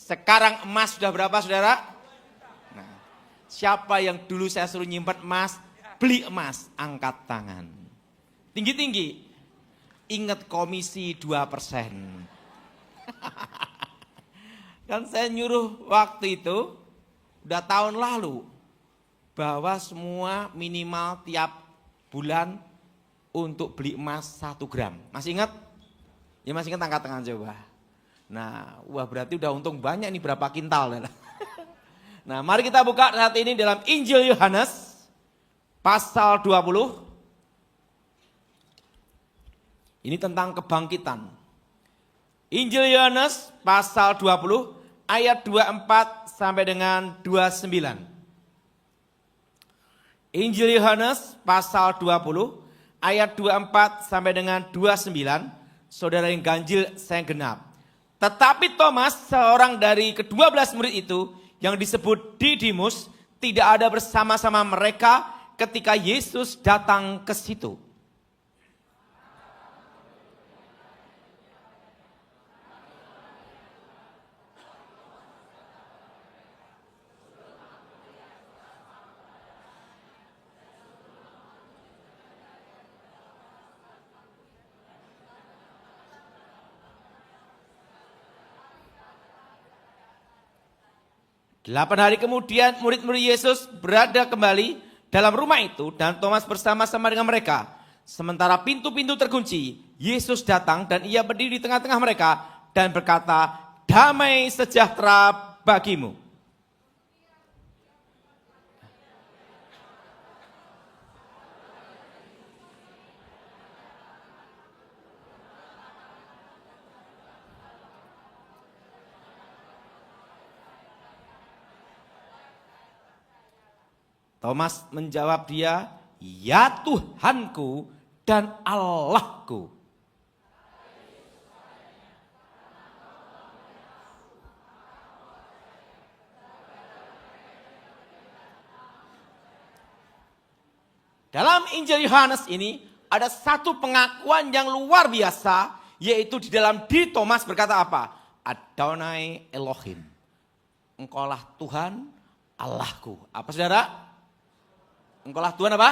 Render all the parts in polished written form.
Sekarang emas sudah berapa saudara? Nah, siapa yang dulu saya suruh nyimpan emas, beli emas, angkat tangan. Tinggi-tinggi, ingat komisi 2%. Kan saya nyuruh waktu itu, udah tahun lalu, bahwa semua minimal tiap bulan untuk beli emas 1 gram. Masih ingat? Ya masih ingat, angkat tangan coba. Nah, wah berarti udah untung banyak nih, berapa kintal. Nah, mari kita buka saat ini dalam Injil Yohanes pasal 20. Ini tentang kebangkitan. Injil Yohanes pasal 20 ayat 24 sampai dengan 29. Injil Yohanes pasal 20 ayat 24 sampai dengan 29. Saudara yang ganjil, saya genap. Tetapi Thomas, seorang dari ke-12 murid itu yang disebut Didimus, tidak ada bersama-sama mereka ketika Yesus datang ke situ. Delapan hari kemudian murid-murid Yesus berada kembali dalam rumah itu dan Thomas bersama-sama dengan mereka. Sementara pintu-pintu terkunci, Yesus datang dan ia berdiri di tengah-tengah mereka dan berkata, "Damai sejahtera bagimu." Thomas menjawab dia, "Ya Tuhanku dan Allahku." Dalam Injil Yohanes ini ada satu pengakuan yang luar biasa, yaitu di dalam diri Thomas berkata apa? Adonai Elohim. Engkaulah Tuhan Allahku. Apa saudara? Engkaulah Tuhan apa?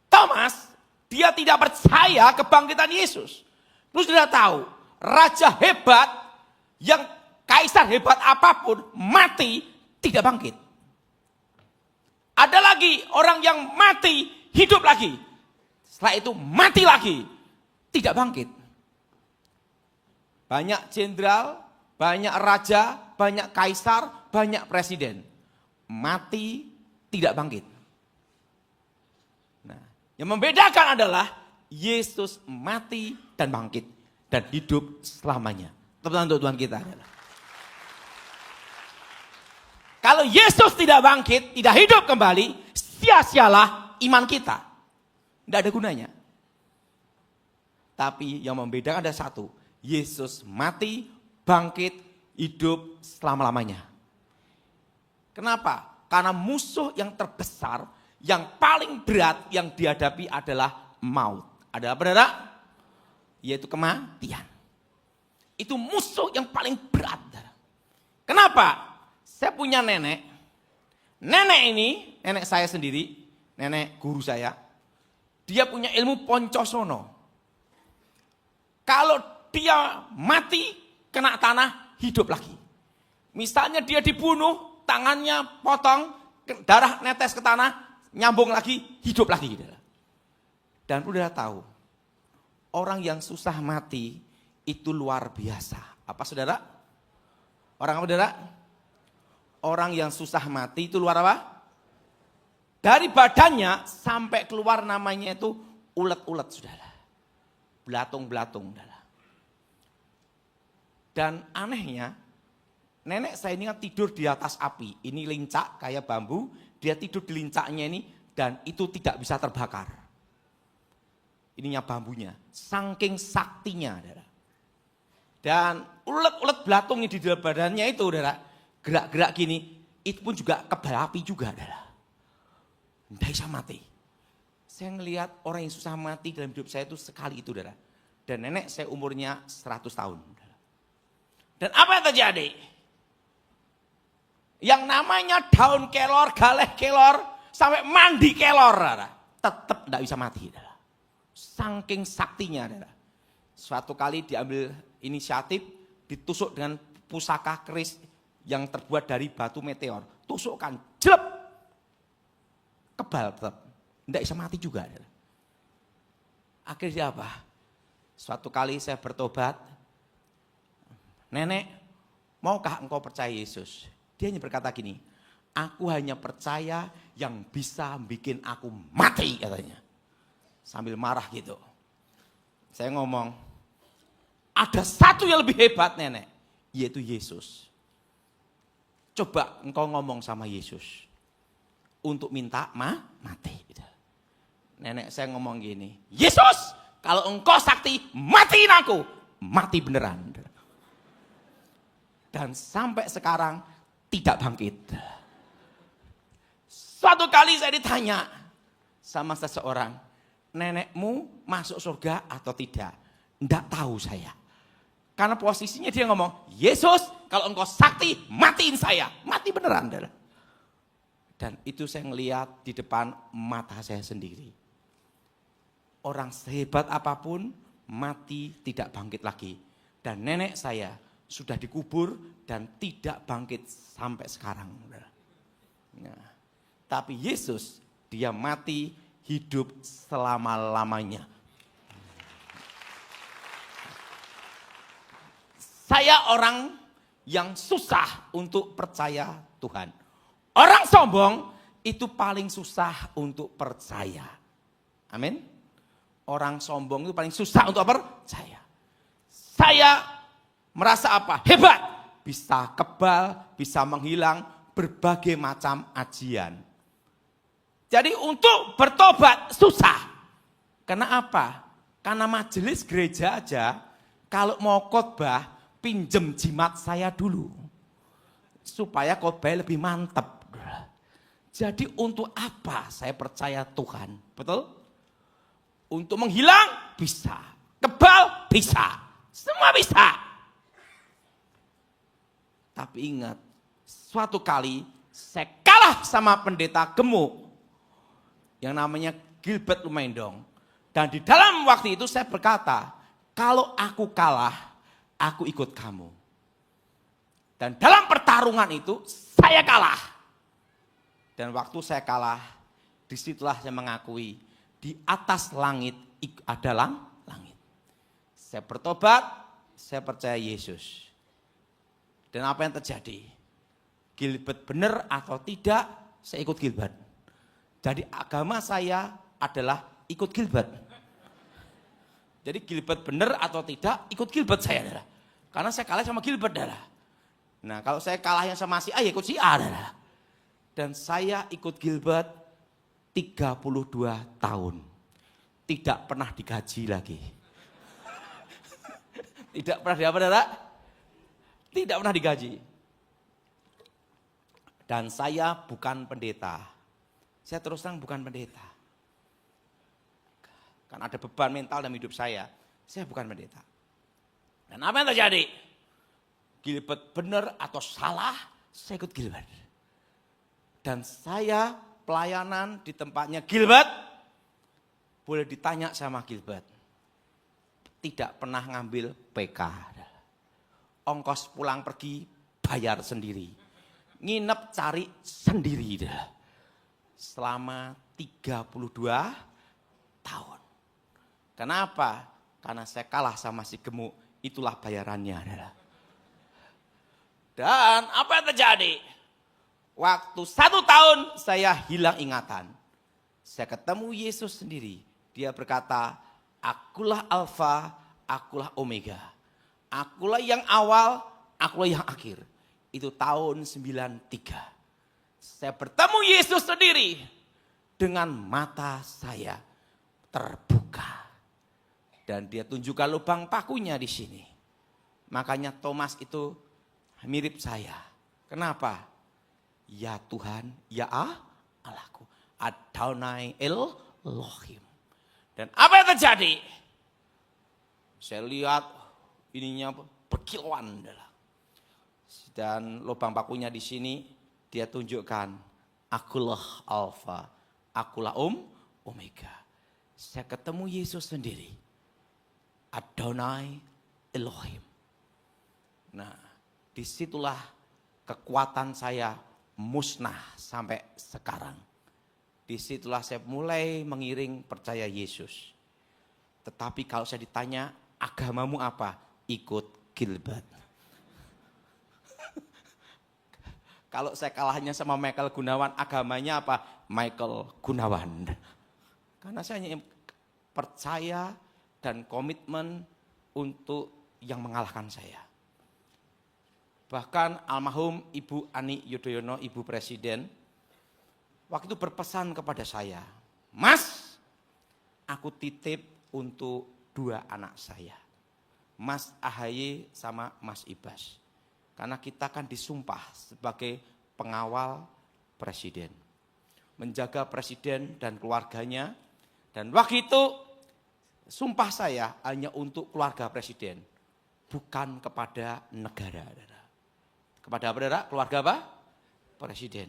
Thomas, dia tidak percaya kebangkitan Yesus. Terus dia tahu, raja hebat, yang kaisar hebat apapun, mati, tidak bangkit. Ada lagi orang yang mati, hidup lagi. Setelah itu mati lagi, tidak bangkit. Banyak jenderal, banyak raja, banyak kaisar, banyak presiden. Mati, tidak bangkit. Yang membedakan adalah Yesus mati dan bangkit dan hidup selamanya. Tepuk tangan untuk Tuhan kita. Kalau Yesus tidak bangkit, tidak hidup kembali, sia-sialah iman kita. Tidak ada gunanya. Tapi yang membedakan ada satu. Yesus mati, bangkit, hidup selama-lamanya. Kenapa? Karena musuh yang terbesar, yang paling berat yang dihadapi adalah maut. Ada apa saudara? Yaitu kematian. Itu musuh yang paling berat. Kenapa? Saya punya nenek. Nenek ini, nenek saya sendiri, nenek guru saya. Dia punya ilmu poncosono. Kalau dia mati, kena tanah, hidup lagi. Misalnya dia dibunuh, tangannya potong, darah netes ke tanah, nyambung lagi, hidup lagi. Dan udah tahu, orang yang susah mati itu luar biasa. Apa saudara? Orang apa saudara? Orang yang susah mati itu luar apa? Dari badannya sampai keluar namanya itu ulet-ulet saudara. Belatung-belatung saudara. Dan anehnya, nenek saya ini kan tidur di atas api. Ini lincak kayak bambu. Dia tidur di lincaknya ini dan itu tidak bisa terbakar. Ininya bambunya. Saking saktinya. Dan ulet-ulet belatung di dalam badannya itu. Gerak-gerak gini. Itu pun juga kebal api juga. Tidak bisa mati. Saya ngelihat orang yang susah mati dalam hidup saya itu sekali itu. Dan nenek saya umurnya 100 tahun. Dan apa yang terjadi? Yang namanya daun kelor, galeh kelor, sampai mandi kelor, tetap tidak bisa mati. Saking saktinya. Suatu kali diambil inisiatif, ditusuk dengan pusaka keris yang terbuat dari batu meteor. Tusukkan, jelek. Kebal tetap. Tidak bisa mati juga. Akhirnya apa? Suatu kali saya bertobat. Nenek, maukah engkau percaya Yesus? Dia hanya berkata gini, aku hanya percaya yang bisa bikin aku mati, katanya. Sambil marah gitu. Saya ngomong, ada satu yang lebih hebat nenek, yaitu Yesus. Coba engkau ngomong sama Yesus untuk minta mati. Nenek saya ngomong gini, Yesus, kalau engkau sakti, matiin aku. Mati beneran. Dan sampai sekarang tidak bangkit. Suatu kali saya ditanya sama seseorang, nenekmu masuk surga atau tidak? Tidak tahu saya. Karena posisinya dia ngomong, Yesus kalau engkau sakti matiin saya. Mati beneran. Dan itu saya ngelihat di depan mata saya sendiri. Orang sehebat apapun mati tidak bangkit lagi. Dan nenek saya sudah dikubur dan tidak bangkit sampai sekarang. Nah, tapi Yesus dia mati hidup selama-lamanya. Saya orang yang susah untuk percaya Tuhan. Orang sombong itu paling susah untuk percaya. Amin. Orang sombong itu paling susah untuk percaya. Saya merasa apa? Hebat. Bisa kebal, bisa menghilang berbagai macam ajian. Jadi untuk bertobat susah. Karena apa? Karena majelis gereja aja kalau mau khotbah pinjem jimat saya dulu. Supaya khotbah lebih mantap. Jadi untuk apa saya percaya Tuhan? Betul? Untuk menghilang bisa. Kebal bisa. Semua bisa. Tapi ingat, suatu kali saya kalah sama pendeta gemuk yang namanya Gilbert Lumendong. Dan di dalam waktu itu saya berkata, kalau aku kalah, aku ikut kamu. Dan dalam pertarungan itu saya kalah. Dan waktu saya kalah, disitulah saya mengakui, di atas langit adalah langit. Saya bertobat, saya percaya Yesus. Dan apa yang terjadi? Gilbert benar atau tidak, saya ikut Gilbert. Jadi agama saya adalah ikut Gilbert. Jadi Gilbert benar atau tidak, ikut Gilbert saya adalah. Karena saya kalah sama Gilbert adalah. Nah kalau saya kalah yang sama si A, ya ikut si A adalah. Dan saya ikut Gilbert 32 tahun. Tidak pernah digaji lagi. Tidak pernah diapa adalah? Tidak pernah digaji. Dan saya bukan pendeta. Saya terus terang bukan pendeta. Karena ada beban mental dalam hidup saya. Saya bukan pendeta. Dan apa yang terjadi? Gilbert benar atau salah, saya ikut Gilbert. Dan saya pelayanan di tempatnya Gilbert, boleh ditanya sama Gilbert. Tidak pernah ngambil PK. Ongkos pulang pergi bayar sendiri. Nginep cari sendiri. Selama 32 tahun. Kenapa? Karena saya kalah sama si gemuk. Itulah bayarannya. Dan apa yang terjadi? Waktu 1 tahun saya hilang ingatan. Saya ketemu Yesus sendiri. Dia berkata, akulah Alfa, akulah Omega. Akulah yang awal, akulah yang akhir. Itu tahun 93. Saya bertemu Yesus sendiri. Dengan mata saya terbuka. Dan dia tunjukkan lubang pakunya di sini. Makanya Thomas itu mirip saya. Kenapa? Ya Tuhan, ya Allahku. Adonai Elohim. Dan apa yang terjadi? Saya lihat ininya berkilauan. Dan lubang pakunya di sini dia tunjukkan, akulah Alfa, akulah Omega. Saya ketemu Yesus sendiri. Adonai Elohim. Nah, disitulah kekuatan saya musnah sampai sekarang. Disitulah saya mulai mengiring percaya Yesus. Tetapi kalau saya ditanya, agamamu apa? Ikut Gilbert. Kalau saya kalahnya sama Michael Gunawan, agamanya apa? Michael Gunawan. Karena saya hanya percaya dan komitmen untuk yang mengalahkan saya. Bahkan almarhum Ibu Ani Yudhoyono, Ibu Presiden, waktu itu berpesan kepada saya, Mas, aku titip untuk 2 anak saya. Mas AHY sama Mas Ibas. Karena kita kan disumpah sebagai pengawal presiden. Menjaga presiden dan keluarganya. Dan waktu itu sumpah saya hanya untuk keluarga presiden. Bukan kepada negara. Kepada apa? Keluarga apa? Presiden.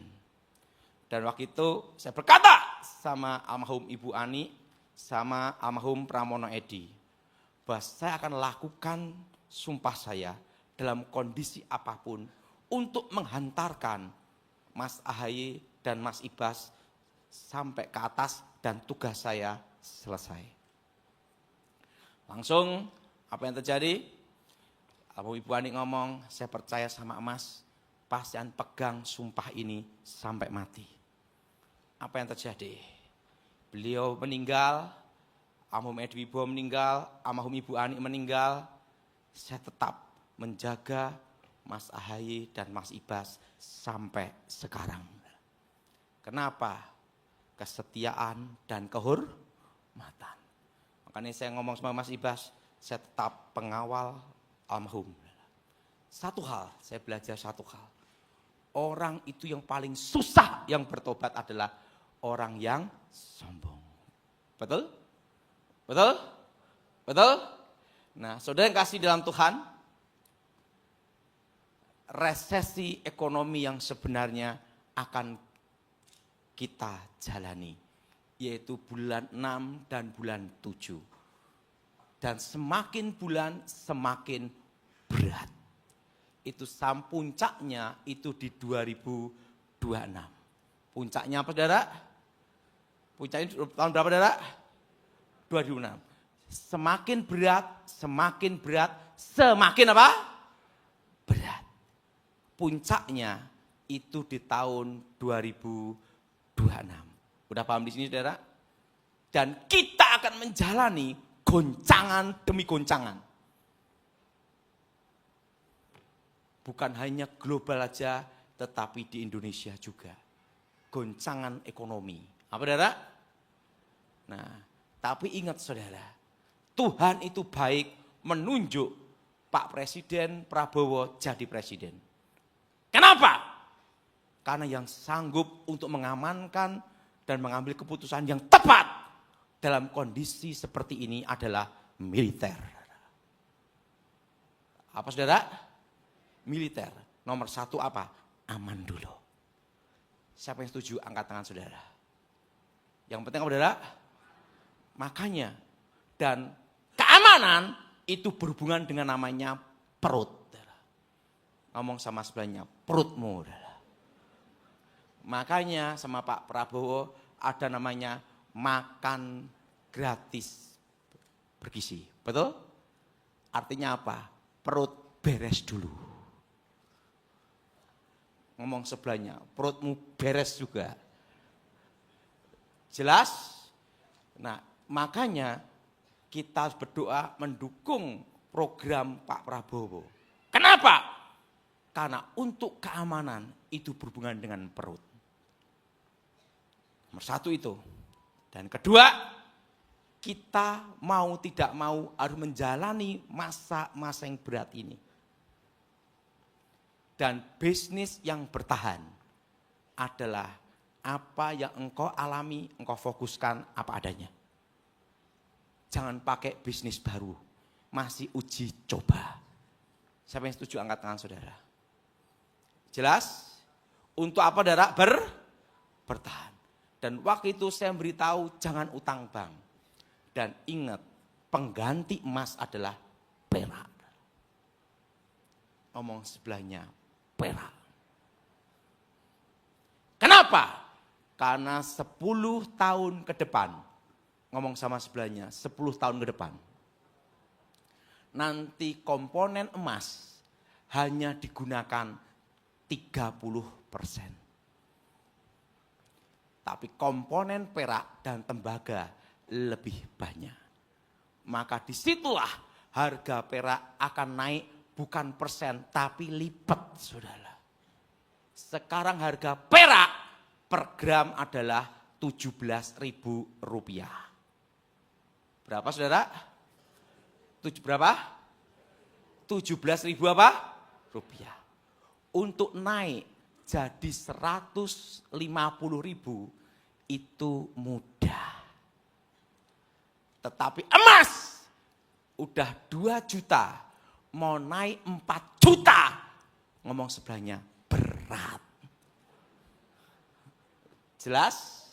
Dan waktu itu saya berkata sama almarhum Ibu Ani, sama almarhum Pramono Edi, bahwa saya akan lakukan sumpah saya dalam kondisi apapun untuk menghantarkan Mas AHY dan Mas Ibas sampai ke atas dan tugas saya selesai. Langsung apa yang terjadi? Almarhum Ibu Ani ngomong, saya percaya sama Mas, pasti akan pegang sumpah ini sampai mati. Apa yang terjadi? Beliau meninggal, almarhum Edi Wibowo meninggal, almarhum Ibu Ani meninggal. Saya tetap menjaga Mas AHY dan Mas Ibas sampai sekarang. Kenapa? Kesetiaan dan kehormatan. Makanya saya ngomong sama Mas Ibas, saya tetap pengawal almarhum. Satu hal, saya belajar satu hal. Orang itu yang paling susah yang bertobat adalah orang yang sombong. Betul? Betul? Betul? Nah, saudara yang kasih dalam Tuhan, resesi ekonomi yang sebenarnya akan kita jalani, yaitu bulan 6 dan bulan 7. Dan semakin bulan semakin berat. Itu puncaknya itu di 2026. Puncaknya apa, saudara? Puncaknya tahun berapa, saudara? 2026. Semakin berat, semakin berat, semakin apa? Berat. Puncaknya itu di tahun 2026. Udah paham di sini, saudara? Dan kita akan menjalani goncangan demi goncangan. Bukan hanya global aja, tetapi di Indonesia juga. Goncangan ekonomi. Apa, saudara? Nah, tapi ingat, saudara, Tuhan itu baik menunjuk Pak Presiden Prabowo jadi presiden. Kenapa? Karena yang sanggup untuk mengamankan dan mengambil keputusan yang tepat dalam kondisi seperti ini adalah militer. Apa, saudara? Militer. Nomor 1 apa? Aman dulu. Siapa yang setuju? Angkat tangan, saudara. Yang penting apa, saudara? Makanya, dan keamanan itu berhubungan dengan namanya perut. Ngomong sama sebelahnya, perutmu. Makanya sama Pak Prabowo ada namanya makan gratis bergizi. Betul? Artinya apa? Perut beres dulu. Ngomong sebelahnya, perutmu beres juga. Jelas? Nah, makanya kita harus berdoa mendukung program Pak Prabowo. Kenapa? Karena untuk keamanan itu berhubungan dengan perut. Nomor 1 itu. Dan kedua, kita mau tidak mau harus menjalani masa-masa yang berat ini. Dan bisnis yang bertahan adalah apa yang engkau alami, engkau fokuskan apa adanya. Jangan pakai bisnis baru, masih uji coba. Siapa yang setuju angkat tangan, saudara? Jelas? Untuk apa saudara? Bertahan. Dan waktu itu saya beritahu jangan utang bank. Dan ingat, pengganti emas adalah perak. Ngomong sebelahnya, perak. Kenapa? Karena 10 tahun ke depan, ngomong sama sebelahnya, 10 tahun ke depan, nanti komponen emas hanya digunakan 30%. Tapi komponen perak dan tembaga lebih banyak. Maka disitulah harga perak akan naik bukan persen tapi lipat, saudara. Sekarang harga perak per gram adalah Rp17.000. Berapa saudara? Berapa? 17.000 apa? Rupiah. Untuk naik jadi 150.000 itu mudah. Tetapi emas udah 2 juta, mau naik 4 juta. Ngomong sebelahnya berat. Jelas?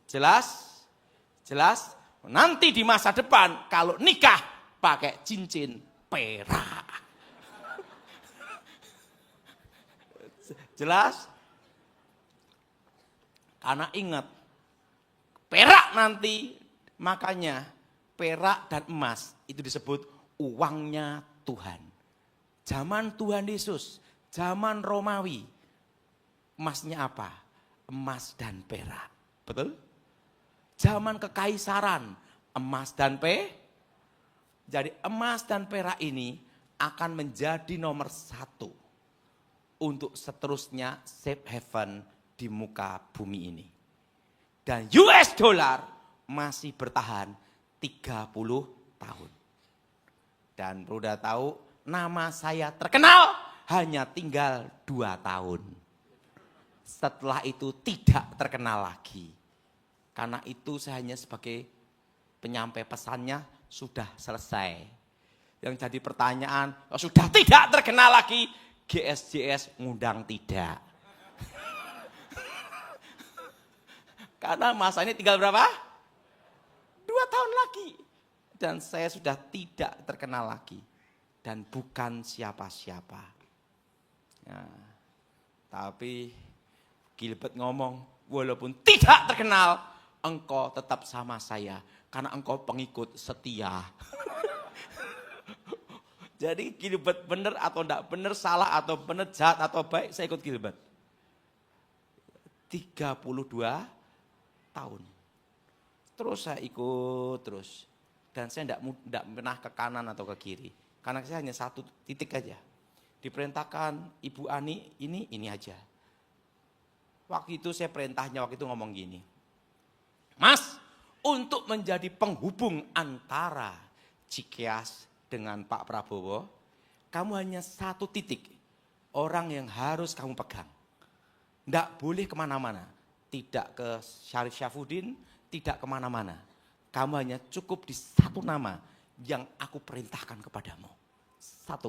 Jelas? Jelas? Nanti di masa depan kalau nikah pakai cincin perak. Jelas? Karena ingat, perak nanti, makanya perak dan emas itu disebut uangnya Tuhan. Zaman Tuhan Yesus, zaman Romawi, emasnya apa? Emas dan perak. Betul? Zaman kekaisaran, emas dan jadi emas dan perak ini akan menjadi nomor 1 untuk seterusnya safe haven di muka bumi ini. Dan US dollar masih bertahan 30 tahun. Dan perlu tahu, nama saya terkenal hanya tinggal 2 tahun. Setelah itu tidak terkenal lagi. Karena itu saya hanya sebagai penyampai pesannya sudah selesai. Yang jadi pertanyaan, sudah tidak terkenal lagi, GSJS ngundang tidak. Karena masa ini tinggal berapa? 2 tahun lagi. Dan saya sudah tidak terkenal lagi. Dan bukan siapa-siapa. Nah, tapi Gilbert ngomong, walaupun tidak terkenal, engkau tetap sama saya. Karena engkau pengikut setia. Jadi Gilbert benar atau enggak benar, salah atau benar, jahat atau baik, saya ikut Gilbert. 32 tahun. Terus saya ikut terus. Dan saya enggak pernah ke kanan atau ke kiri. Karena saya hanya 1 titik aja. Diperintahkan Ibu Ani ini aja. Waktu itu saya perintahnya waktu itu ngomong gini. Mas, untuk menjadi penghubung antara Cikeas dengan Pak Prabowo, kamu hanya 1 titik. Orang yang harus kamu pegang. Enggak boleh kemana-mana. Tidak ke Syarif Syafuddin, tidak kemana-mana. Kamu hanya cukup di 1 nama yang aku perintahkan kepadamu. 1,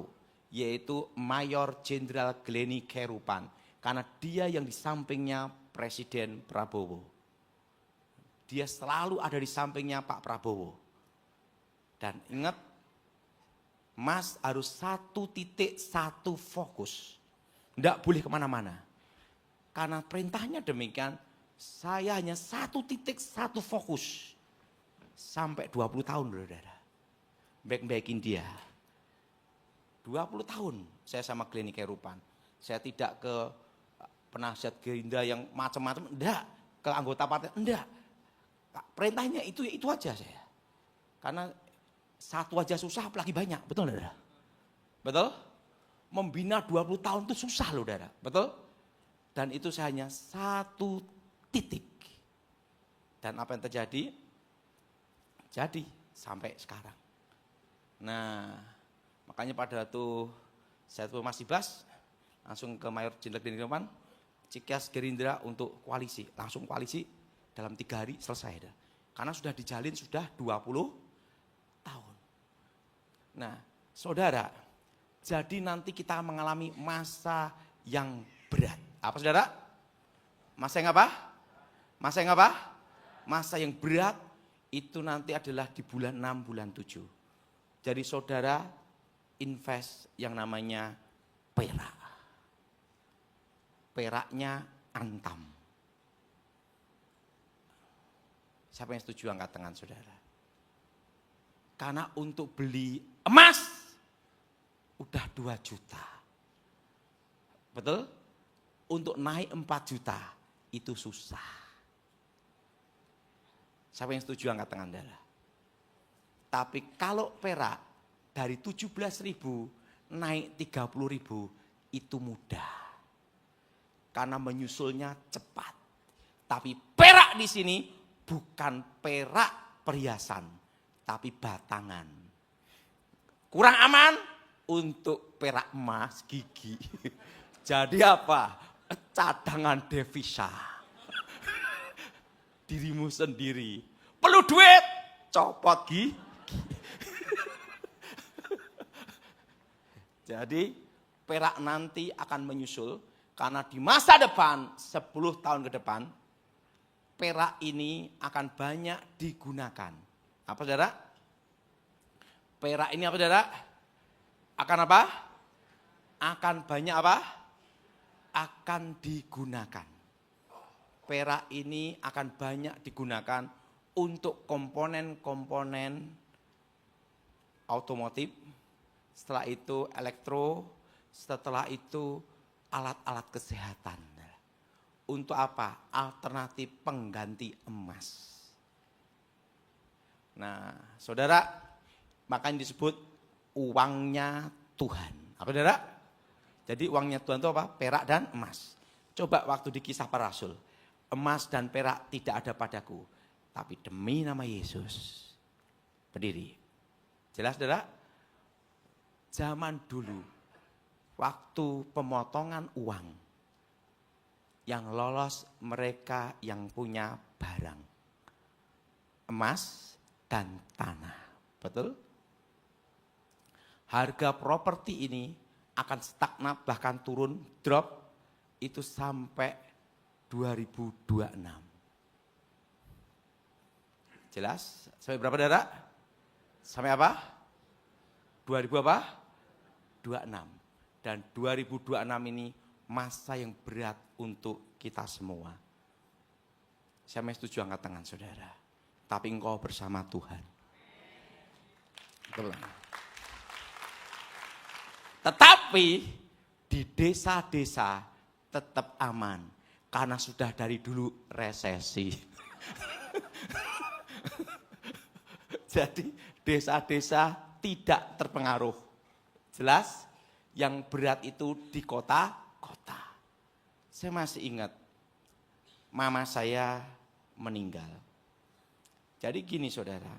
yaitu Mayor Jenderal Gleni Kerupan. Karena dia yang di sampingnya Presiden Prabowo. Dia selalu ada di sampingnya Pak Prabowo. Dan ingat, Mas harus 1 titik, 1 fokus. Enggak boleh kemana-mana. Karena perintahnya demikian, saya hanya 1 titik, 1 fokus. Sampai 20 tahun, saudara. Baik-baikin dia. 20 tahun saya sama Gleni Kerupan. Saya tidak ke penasihat Gerindra yang macam-macam, enggak. Ke anggota partai, enggak. Perintahnya itu aja saya. Karena 1 aja susah, apalagi banyak. Betul, saudara? Betul? Membina 20 tahun itu susah, saudara. Betul? Dan itu saya hanya 1 titik. Dan apa yang terjadi? Jadi sampai sekarang. Nah, makanya pada waktu saya tuh masih Bas, langsung ke Mayor Jenderal Gleni Kerupan, Cikeas Gerindra untuk koalisi. Langsung koalisi dalam 3 hari selesai. Karena sudah dijalin sudah 20 tahun. Nah, saudara, jadi nanti kita mengalami masa yang berat. Apa saudara? Masa yang apa? Masa yang apa? Masa yang berat itu nanti adalah di bulan 6, bulan 7. Jadi saudara invest yang namanya perak. Peraknya antam. Siapa yang setuju angkat tangan saudara? Karena untuk beli emas udah 2 juta. Betul? Untuk naik 4 juta itu susah. Siapa yang setuju angkat tangan saudara? Tapi kalau perak dari 17.000 naik 30.000 itu mudah. Karena menyusulnya cepat. Tapi perak di sini bukan perak perhiasan, tapi batangan. Kurang aman untuk perak emas gigi. Jadi apa? Cadangan devisa. Dirimu sendiri. Perlu duit, copot gigi. Jadi perak nanti akan menyusul. Karena di masa depan, 10 tahun ke depan, perak ini akan banyak digunakan. Apa saudara? Perak ini apa saudara? Akan apa? Akan banyak apa? Akan digunakan. Perak ini akan banyak digunakan untuk komponen-komponen otomotif, setelah itu elektro, setelah itu alat-alat kesehatan. Untuk apa? Alternatif pengganti emas. Nah, saudara, makanya disebut uangnya Tuhan. Apa saudara? Jadi uangnya Tuhan itu apa? Perak dan emas. Coba waktu di Kisah Para Rasul. Emas dan perak tidak ada padaku. Tapi demi nama Yesus. Berdiri. Jelas saudara? Zaman dulu. Waktu pemotongan uang, yang lolos mereka yang punya barang, emas dan tanah. Betul? Harga properti ini akan stagnan bahkan turun, drop, itu sampai 2026. Jelas? Sampai berapa saudara? Sampai apa? 2000 apa? 26. Dan 2026 ini masa yang berat untuk kita semua. Saya setuju angkat tangan saudara. Tapi engkau bersama Tuhan. Tetapi di desa-desa tetap aman. Karena sudah dari dulu resesi. Jadi desa-desa tidak terpengaruh. Jelas? Yang berat itu di kota-kota. Saya masih ingat, mama saya meninggal. Jadi gini saudara,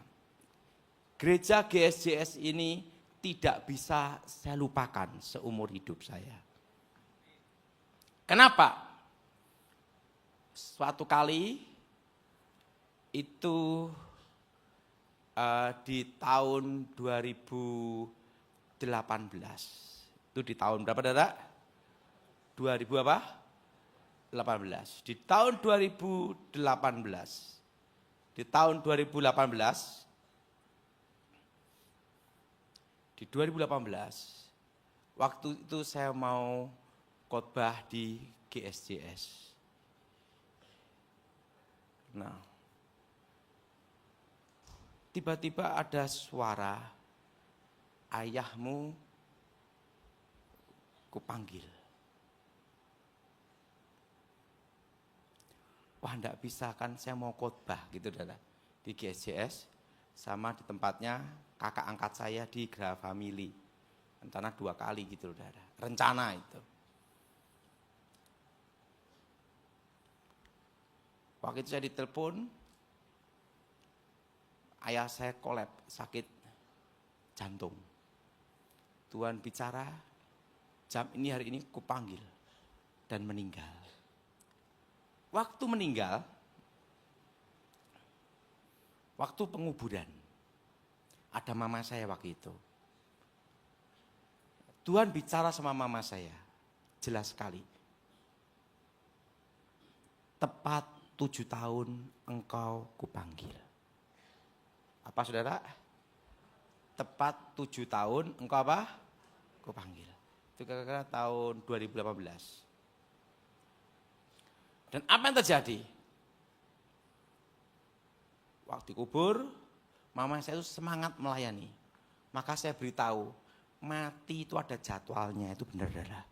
gereja GSJS ini tidak bisa saya lupakan seumur hidup saya. Kenapa? Suatu kali itu di tahun 2018. Itu di tahun berapa saudara? 2000 apa? 18. Di tahun 2018. Di tahun 2018. Di 2018. Waktu itu saya mau khotbah di GSJS. Nah, tiba-tiba ada suara, ayahmu kupanggil. Wah, enggak bisa kan, saya mau khotbah gitu saudara. Di GSJS sama di tempatnya kakak angkat saya di Graha Family. Rencana 2 kali gitu saudara. Rencana itu. Waktu itu saya ditelepon, ayah saya kolap, sakit jantung. Tuhan bicara, jam ini hari ini kupanggil dan meninggal. Waktu meninggal, waktu penguburan, ada mama saya waktu itu. Tuhan bicara sama mama saya, jelas sekali. tepat 7 tahun engkau kupanggil. Apa saudara? Tepat 7 tahun engkau apa? Kupanggil. Itu kira-kira tahun 2018. Dan apa yang terjadi? Waktu kubur, mama saya itu semangat melayani. Maka saya beritahu, mati itu ada jadwalnya, itu benar saudara.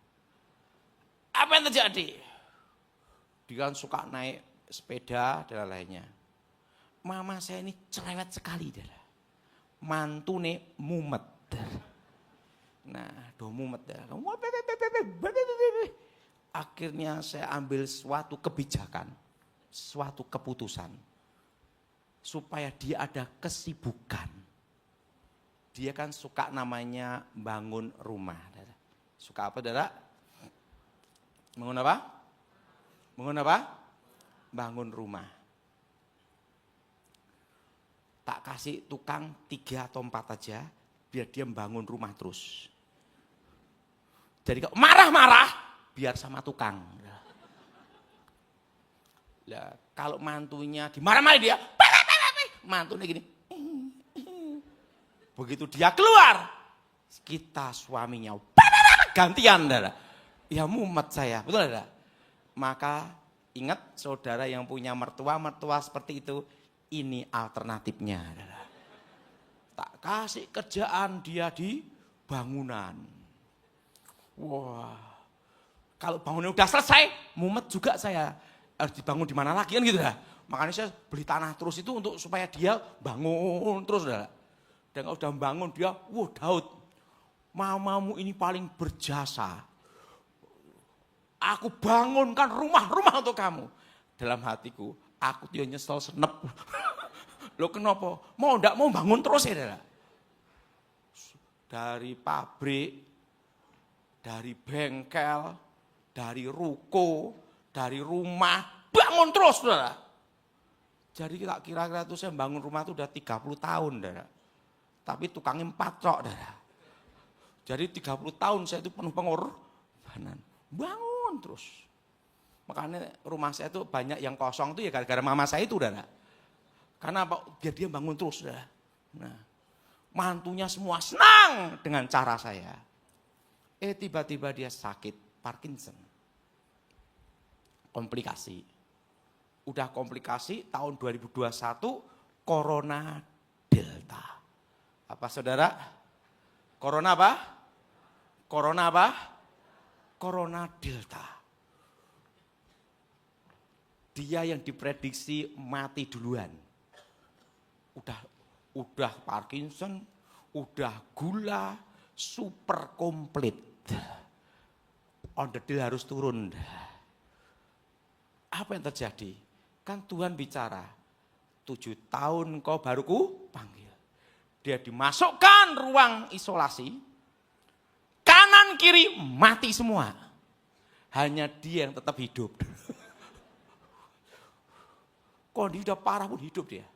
Apa yang terjadi? Dia kan suka naik sepeda dan lainnya. Mama saya ini cerewet sekali, saudara. Mantune mumet. Nah, mumet. Akhirnya saya ambil suatu kebijakan, suatu keputusan. Supaya dia ada kesibukan. Dia kan suka namanya bangun rumah. Suka apa, saudara? Bangun apa? Bangun apa? Bangun rumah. Tak kasih tukang 3 atau 4 aja, biar dia bangun rumah terus. Jadi kalau marah-marah, biar sama tukang. Lah, kalau mantunya dimarah-marah dia, mantunya gini. Begitu dia keluar, kita suaminya gantian, saudara. Ya mumet saya, betul saudara? Maka ingat saudara yang punya mertua seperti itu, ini alternatifnya. Saudara. Tak kasih kerjaan dia di bangunan. Wah, kalau bangunnya udah selesai, mumet juga saya. Harus dibangun di mana lagi kan gitu dah. Makanya saya beli tanah terus itu untuk supaya dia bangun terus saudara. Dan kalau udah bangun dia, wah Daud, mamamu ini paling berjasa. Aku bangunkan rumah-rumah untuk kamu. Dalam hatiku, aku dia nyesel senep. Loh kenapa? Enggak mau bangun terus ya saudara. Dari pabrik, dari bengkel, dari ruko, dari rumah, bangun terus saudara. Jadi kira-kira itu saya bangun rumah itu udah 30 tahun saudara. Tapi tukangnya 4 cok saudara. Jadi 30 tahun saya itu penuh pengorbanan. Bangun terus. Makanya rumah saya itu banyak yang kosong itu ya gara-gara mama saya itu saudara. Karena apa? Biar dia bangun terus saudara. Nah, mantunya semua senang dengan cara saya. Tiba-tiba dia sakit Parkinson. Komplikasi. Udah komplikasi tahun 2021 Corona Delta. Apa saudara? Corona apa? Corona apa? Corona Delta. Dia yang diprediksi mati duluan. Udah Parkinson, udah gula, super komplit. Onderdil harus turun. Apa yang terjadi? Kan Tuhan bicara, 7 tahun kau baru ku panggil. Dia dimasukkan ruang isolasi, kanan kiri mati semua. Hanya dia yang tetap hidup. Kondisi udah parah pun hidup dia.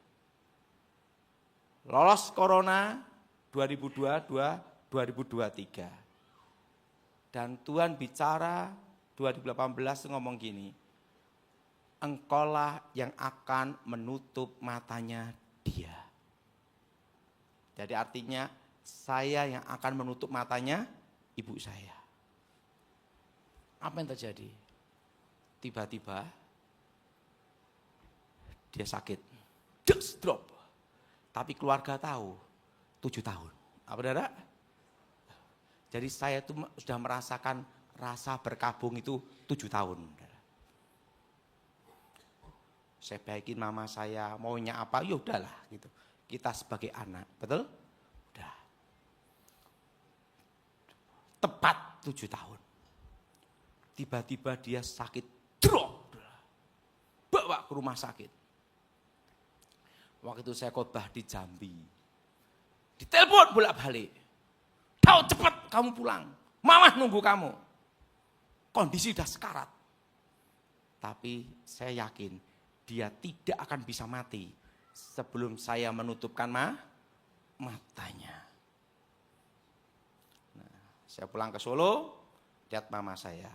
Lolos corona 2022-2023. Dan Tuhan bicara 2018 ngomong gini, engkaulah yang akan menutup matanya dia. Jadi artinya saya yang akan menutup matanya ibu saya. Apa yang terjadi? Tiba-tiba dia sakit. Just drop. Tapi keluarga tahu 7 tahun. Apa saudara? Jadi saya itu sudah merasakan rasa berkabung itu 7 tahun. Saya baikin mama saya, maunya apa, ya udahlah gitu. Kita sebagai anak, betul? Udah. Tepat 7 tahun. Tiba-tiba dia sakit, drop. Bawa ke rumah sakit. Waktu itu saya khotbah di Jambi. Ditelepon bolak-balik. Tahu cepat kamu pulang. Mama nunggu kamu. Kondisi udah sekarat. Tapi saya yakin dia tidak akan bisa mati sebelum saya menutupkan matanya. Nah, saya pulang ke Solo, lihat mama saya.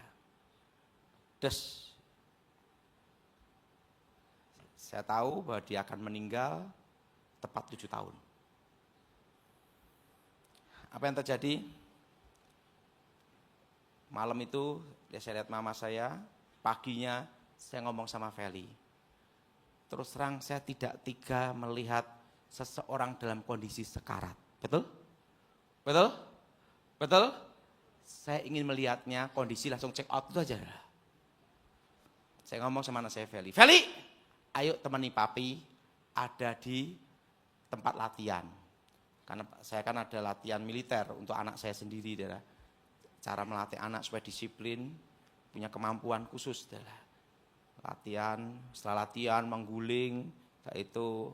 Saya tahu bahwa dia akan meninggal tepat 7 tahun. Apa yang terjadi? Malam itu saya lihat mama saya, paginya saya ngomong sama Feli. Terus terang saya tidak tega melihat seseorang dalam kondisi sekarat. Betul? Betul? Betul? Saya ingin melihatnya kondisi langsung check out itu aja. Saya ngomong sama anak saya Feli. Feli, ayo temani papi ada di tempat latihan. Karena saya kan ada latihan militer untuk anak saya sendiri. Cara melatih anak supaya disiplin, punya kemampuan khusus. Latihan, setelah latihan mengguling, yaitu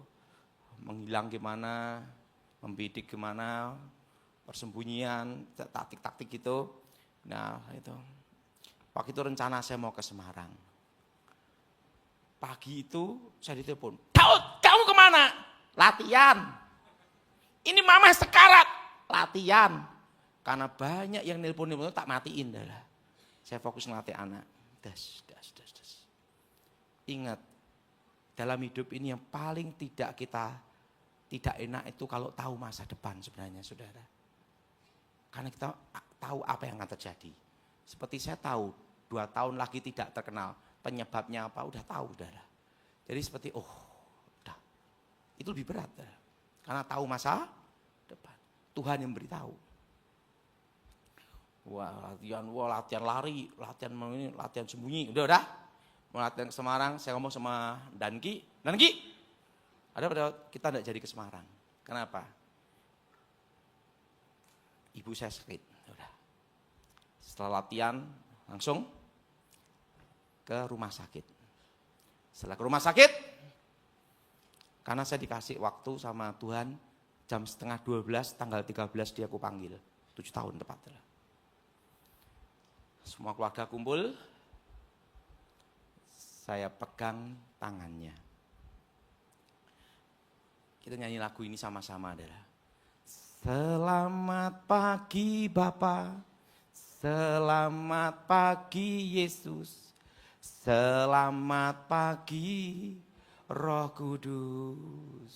menghilang gimana, membidik gimana, persembunyian, taktik-taktik itu. Nah itu, waktu itu rencana saya mau ke Semarang. Pagi itu saya ditelepon, Daud, kamu kemana? Latihan. Ini mama sekarat, latihan. Karena banyak yang nelpon tak matiin. Saya fokus ngelatih anak. Das. Ingat, dalam hidup ini yang paling tidak enak itu kalau tahu masa depan sebenarnya saudara. Karena kita tahu apa yang akan terjadi. Seperti saya tahu 2 tahun lagi tidak terkenal. Penyebabnya apa udah tahu saudara. Jadi seperti udah. Itu lebih berat saudara. Karena tahu masa depan. Tuhan yang beritahu. Latihan lari, latihan sembunyi. Udah. Mau latihan ke Semarang, saya ngomong sama Danki, kita tidak jadi ke Semarang. Kenapa? Ibu saya sakit. Udah. Setelah latihan, langsung ke rumah sakit. Setelah ke rumah sakit, karena saya dikasih waktu sama Tuhan, jam 11:30, tanggal 13 dia aku panggil. 7 tahun tepat. Semua keluarga kumpul, saya pegang tangannya. Kita nyanyi lagu ini sama-sama adalah selamat pagi Bapa, selamat pagi Yesus, selamat pagi Roh Kudus.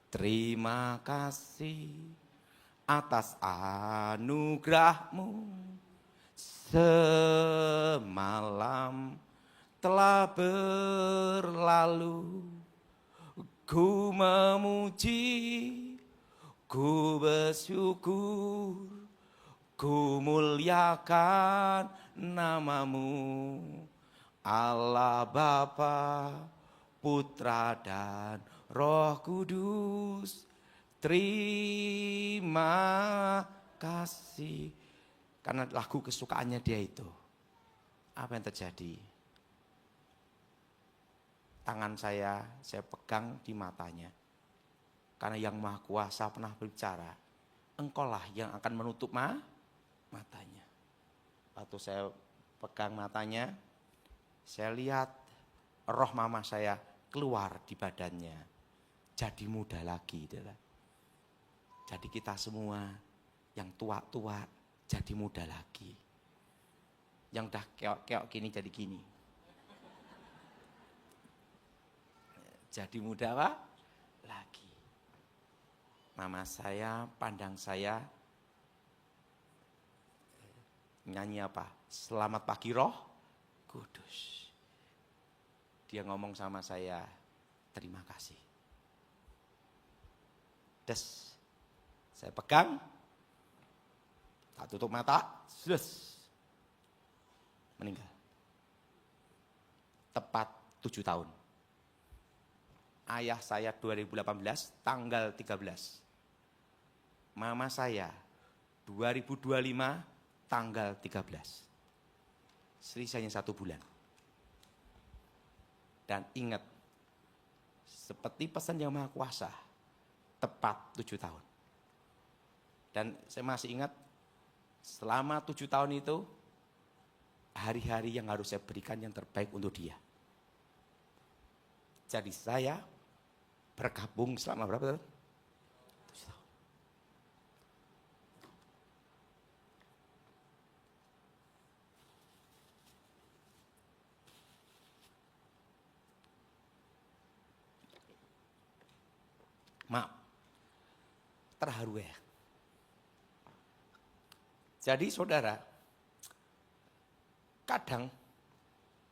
Terima kasih atas anugerah-Mu semalam telah berlalu. Ku memuji, ku bersyukur, ku muliakan nama-Mu, Allah Bapa, Putra dan Roh Kudus. Terima kasih. Karena lagu kesukaannya dia itu. Apa yang terjadi? Tangan saya pegang di matanya. Karena yang Maha Kuasa pernah berbicara, Engkaulah yang akan menutup matanya. Waktu saya pegang matanya, saya lihat roh mama saya keluar di badannya. Jadi muda lagi. Jadi kita semua yang tua-tua jadi muda lagi. Yang udah keok-keok gini jadi gini. Jadi muda apa? Lagi. Mama saya, pandang saya, nyanyi apa? Selamat pagi Roh Kudus. Dia ngomong sama saya, terima kasih. Des, saya pegang, tak tutup mata, meninggal. Tepat 7 tahun. Ayah saya 2018 tanggal 13. Mama saya 2025 tanggal 13. Selisihnya 1 bulan. Dan ingat, seperti pesan Yang Maha Kuasa, tepat 7 tahun. Dan saya masih ingat, selama 7 tahun itu, hari-hari yang harus saya berikan yang terbaik untuk dia. Jadi saya bergabung selama berapa tahun? 7 tahun. terharu ya. Jadi saudara, kadang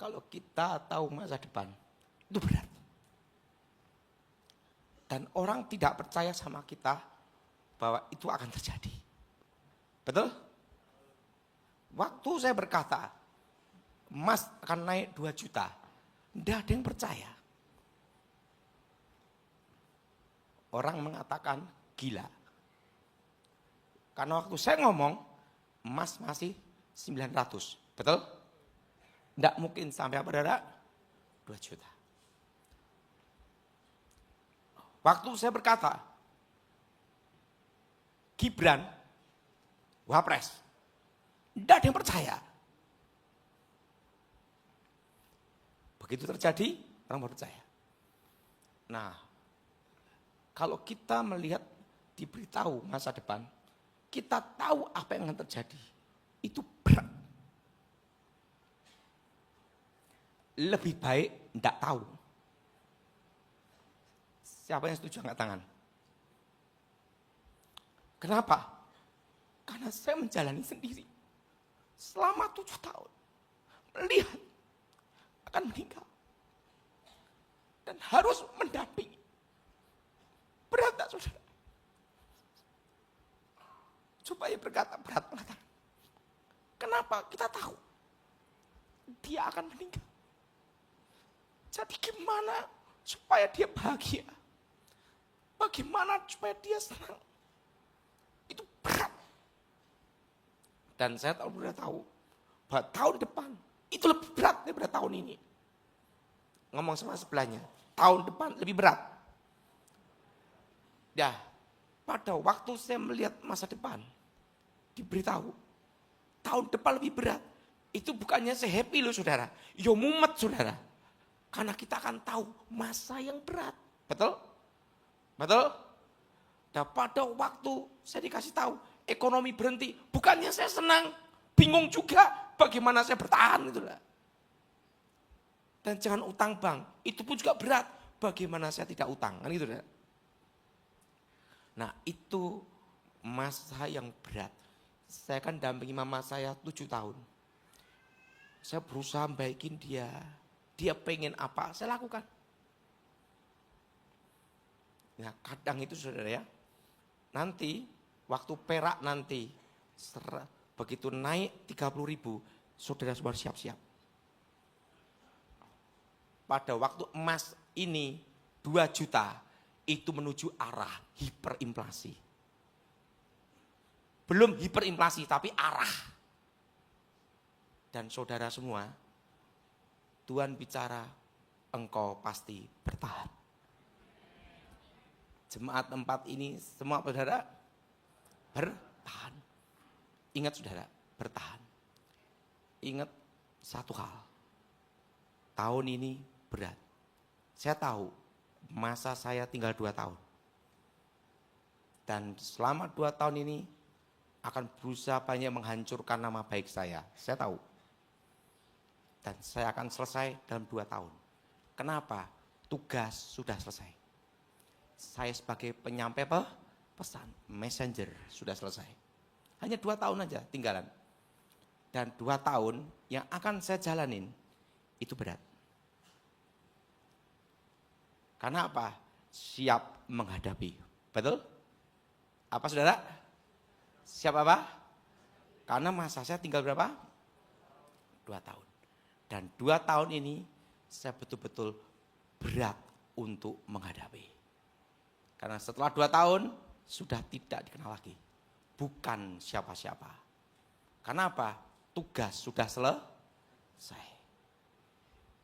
kalau kita tahu masa depan, itu berat. Dan orang tidak percaya sama kita bahwa itu akan terjadi. Betul? Waktu saya berkata, emas akan naik 2 juta, tidak ada yang percaya. Orang mengatakan gila. Karena waktu saya ngomong, emas masih 900, betul? Tidak mungkin sampai apa saudara? 2 juta. Waktu saya berkata, Gibran, Wapres, tidak ada yang percaya. Begitu terjadi, orang percaya. Nah, kalau kita melihat, diberitahu masa depan, kita tahu apa yang akan terjadi. Itu berat. Lebih baik tidak tahu. Siapa yang setuju angkat tangan? Kenapa? Karena saya menjalani sendiri. Selama 7 tahun. Melihat akan meninggal. Dan harus mendampingi. Berat tak saudara? Supaya berkata berat mengatakan. Kenapa? Kita tahu. Dia akan meninggal. Jadi gimana supaya dia bahagia? Bagaimana supaya dia senang? Itu berat. Dan saya sudah tahu bahwa tahun depan itu lebih berat daripada tahun ini. Ngomong sama sebelahnya, tahun depan lebih berat. Ya, pada waktu saya melihat masa depan, diberitahu, tahun depan lebih berat. Itu bukannya saya happy loh saudara, yo mumet saudara. Karena kita akan tahu masa yang berat. Betul? Betul? Dan pada waktu saya dikasih tahu, ekonomi berhenti. Bukannya saya senang, bingung juga bagaimana saya bertahan. Itulah. Dan jangan utang bank, itu pun juga berat. Bagaimana saya tidak utang, kan gitu. Nah itu masa yang berat. Saya kan dampingi mama saya 7 tahun. Saya berusaha baikin dia. Dia pengen apa, saya lakukan. Nah kadang itu saudara ya, nanti waktu perak nanti, begitu naik 30.000, saudara semua siap-siap. Pada waktu emas ini 2 juta, itu menuju arah hiperinflasi. Belum hiperinflasi, tapi arah. Dan saudara semua, Tuhan bicara, engkau pasti bertahan. Jemaat 4 ini semua saudara bertahan. Ingat saudara, bertahan. Ingat satu hal, tahun ini berat. Saya tahu masa saya tinggal 2 tahun. Dan selama 2 tahun ini akan berusaha banyak menghancurkan nama baik saya. Saya tahu. Dan saya akan selesai dalam 2 tahun. Kenapa? Tugas sudah selesai. Saya sebagai penyampai pesan, messenger sudah selesai. Hanya 2 tahun aja tinggalan. Dan 2 tahun yang akan saya jalanin itu berat. Karena apa? Siap menghadapi. Betul? Apa saudara? Siap apa? Karena masa saya tinggal berapa? 2 tahun. Dan 2 tahun ini saya betul-betul berat untuk menghadapi. Karena setelah 2 tahun sudah tidak dikenal lagi. Bukan siapa-siapa. Karena apa? Tugas sudah selesai.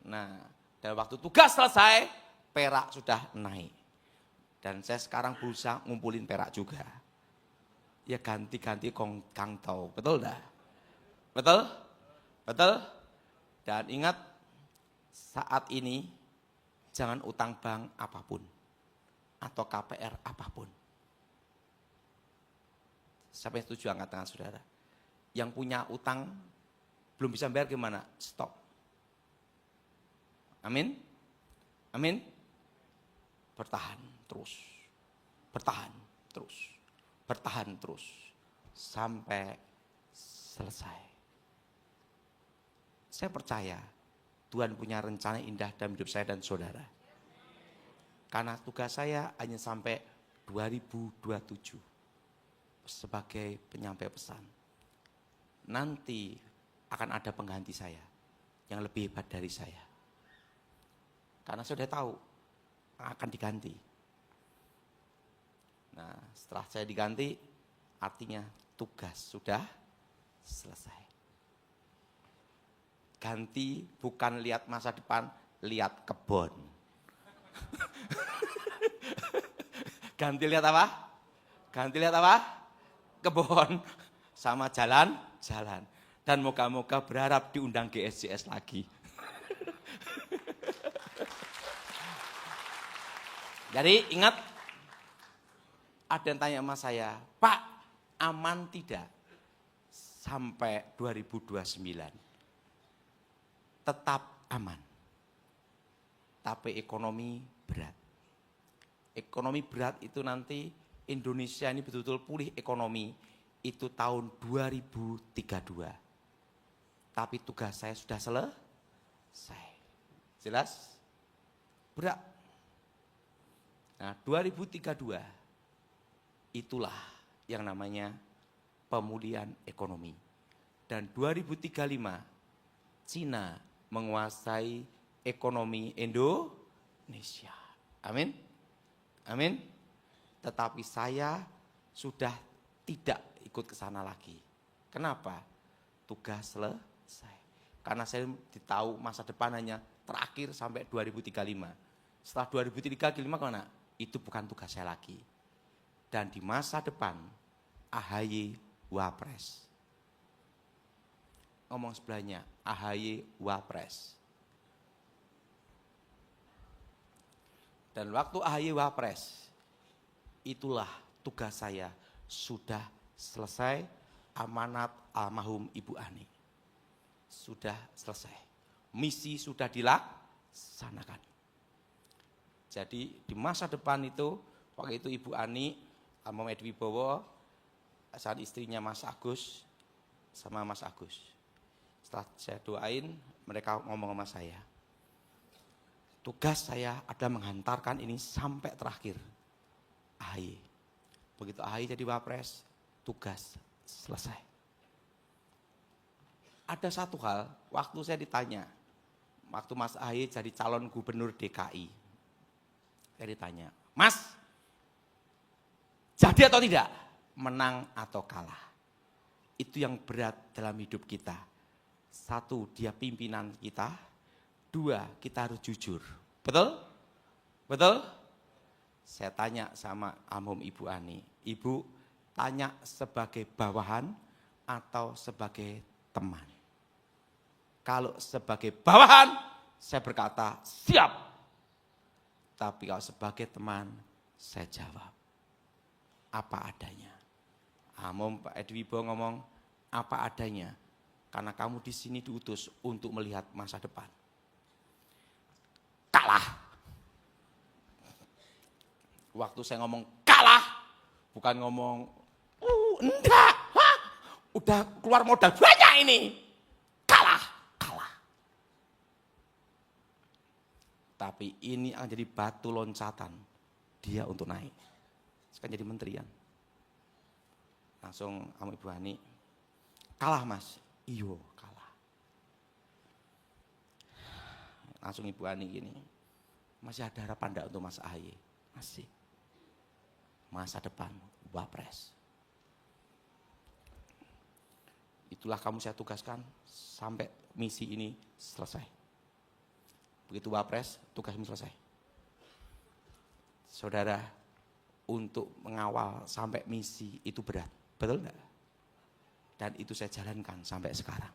Nah, dalam waktu tugas selesai, perak sudah naik. Dan saya sekarang berusaha ngumpulin perak juga. Ya ganti-ganti kangtau. Betul dah? Betul? Betul? Dan ingat, saat ini jangan utang bank apapun. Atau KPR apapun. Siapa yang setuju angkat tangan saudara? Yang punya utang belum bisa bayar gimana? Stop. Amin? Amin? Bertahan terus. Bertahan terus. bertahan terus sampai selesai. Saya percaya Tuhan punya rencana indah dalam hidup saya dan saudara. Karena tugas saya hanya sampai 2027 sebagai penyampai pesan. Nanti akan ada pengganti saya yang lebih hebat dari saya. Karena sudah tahu akan diganti. Nah, setelah saya diganti, artinya tugas sudah selesai. Ganti bukan lihat masa depan, lihat kebun. Ganti lihat apa? Ganti lihat apa? Kebun sama jalan-jalan. Dan moga-moga berharap diundang GSJS lagi. Jadi ingat, ada yang tanya sama saya, Pak, aman tidak sampai 2029? Tetap aman. Tapi ekonomi berat. Ekonomi berat itu nanti Indonesia ini betul-betul pulih ekonomi itu tahun 2032. Tapi tugas saya sudah selesai. Jelas? Berat. Nah, 2032 itulah yang namanya pemulihan ekonomi. Dan 2035 Cina menguasai ekonomi Indonesia. Amin. Amin. Tetapi saya sudah tidak ikut ke sana lagi. Kenapa? Tugas selesai. Karena saya tahu masa depan hanya terakhir sampai 2035. Setelah 2035 kemana? Itu bukan tugas saya lagi. Dan di masa depan AHY Wapres. Ngomong sebelahnya, AHY Wapres. Dan waktu AHY Wapres, itulah tugas saya sudah selesai, amanat almarhum Ibu Ani. Sudah selesai. Misi sudah dilaksanakan. Jadi di masa depan itu, waktu itu Ibu Ani, almarhum Edi Wibowo, saat istrinya Mas Agus, sama Mas Agus. Setelah saya doain, mereka ngomong sama saya. Tugas saya adalah menghantarkan ini sampai terakhir. AHY. Begitu AHY jadi Wapres, tugas selesai. Ada satu hal, waktu saya ditanya, waktu Mas AHY jadi calon gubernur DKI, saya ditanya, Mas, jadi atau tidak? Menang atau kalah? Itu yang berat dalam hidup kita. Satu, dia pimpinan kita. Dua, kita harus jujur. Betul? Betul? Saya tanya sama almarhum Ibu Ani. Ibu tanya sebagai bawahan atau sebagai teman? Kalau sebagai bawahan, saya berkata siap. Tapi kalau sebagai teman, saya jawab apa adanya. Almarhum Pak Edi Wibowo ngomong apa adanya. Karena kamu di sini diutus untuk melihat masa depan. Kalah. Waktu saya ngomong kalah, bukan ngomong, enggak, udah keluar modal banyak ini. Kalah. Tapi ini akan jadi batu loncatan dia untuk naik. Sekarang jadi menterian. Langsung sama Ibu Ani, kalah Mas. Iyo, kalah. Langsung Ibu Ani gini, masih ada harapan enggak untuk Mas AHY? Masih. Masa depan Wapres. Itulah kamu saya tugaskan sampai misi ini selesai. Begitu Wapres, tugasmu selesai. Saudara, untuk mengawal sampai misi itu berat. Betul enggak? Dan itu saya jalankan sampai sekarang.